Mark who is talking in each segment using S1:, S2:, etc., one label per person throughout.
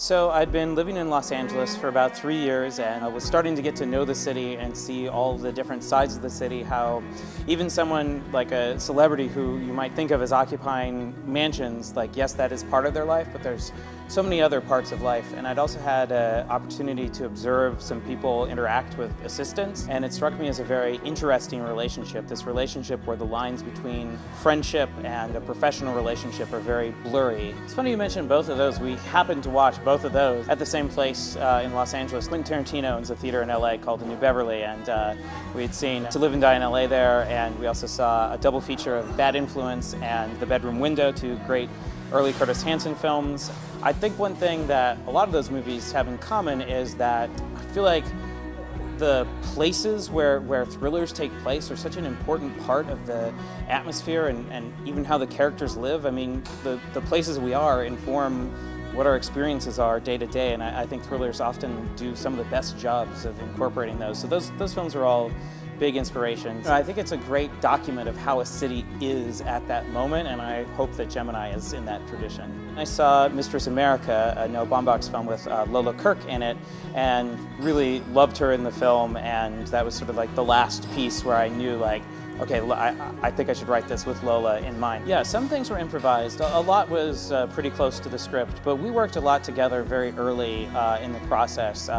S1: So I'd been living in Los Angeles for about 3 years, and I was starting to get to know the city and see all the different sides of the city, how even someone like a celebrity who you might think of as occupying mansions, like yes, that is part of their life, but there's so many other parts of life. And I'd also had an opportunity to observe some people interact with assistants, and it struck me as a very interesting relationship, this relationship where the lines between friendship and a professional relationship are very blurry. It's funny you mentioned both of those. We happened to watch both of those at the same place in Los Angeles. Quentin Tarantino owns a theater in LA called the New Beverly, and we had seen To Live and Die in LA there, and we also saw a double feature of Bad Influence and The Bedroom Window, two great early Curtis Hanson films. I think one thing that a lot of those movies have in common is that I feel like the places where thrillers take place are such an important part of the atmosphere and even how the characters live. I mean, the places we are inform what our experiences are day to day, and I think thrillers often do some of the best jobs of incorporating those. So those films are all big inspirations. I think it's a great document of how a city is at that moment, and I hope that Gemini is in that tradition. I saw Mistress America, a Noah Baumbach's film with Lola Kirk in it, and really loved her in the film, and that was sort of like the last piece where I knew, like, okay, I think I should write this with Lola in mind. Yeah, some things were improvised. A lot was pretty close to the script, but we worked a lot together very early in the process.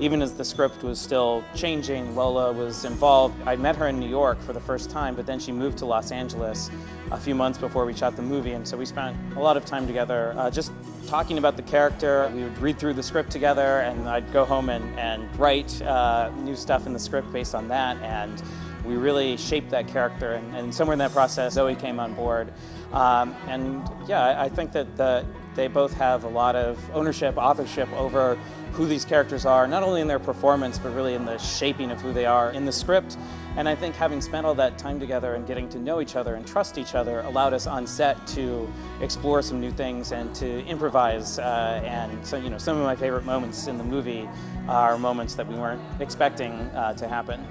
S1: Even as the script was still changing, Lola was involved. I met her in New York for the first time, but then she moved to Los Angeles a few months before we shot the movie, and so we spent a lot of time together just talking about the character. We would read through the script together, and I'd go home and write new stuff in the script based on that, and we really shaped that character, and somewhere in that process, Zoe came on board. And yeah, I think that they both have a lot of ownership, authorship over who these characters are, not only in their performance, but really in the shaping of who they are in the script. And I think having spent all that time together and getting to know each other and trust each other allowed us on set to explore some new things and to improvise. And so, you know, some of my favorite moments in the movie are moments that we weren't expecting to happen.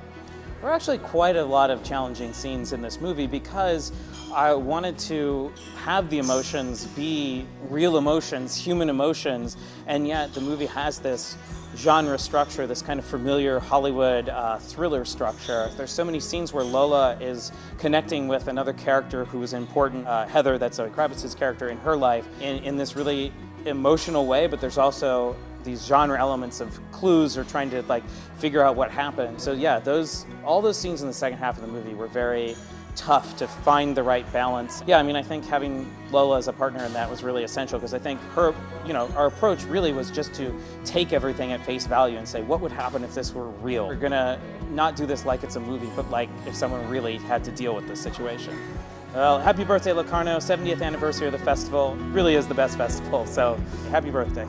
S1: There are actually quite a lot of challenging scenes in this movie because I wanted to have the emotions be real emotions, human emotions, and yet the movie has this genre structure, this kind of familiar Hollywood thriller structure. There's so many scenes where Lola is connecting with another character who is important, Heather, that's Zoe Kravitz's character, in her life, in this really emotional way, but there's also these genre elements of clues or trying to like figure out what happened. So yeah, all those scenes in the second half of the movie were very tough to find the right balance. Yeah, I mean, I think having Lola as a partner in that was really essential because I think her, you know, our approach really was just to take everything at face value and say, what would happen if this were real? We're gonna not do this like it's a movie, but like if someone really had to deal with this situation. Well, happy birthday, Locarno, 70th anniversary of the festival. Really is the best festival, so happy birthday.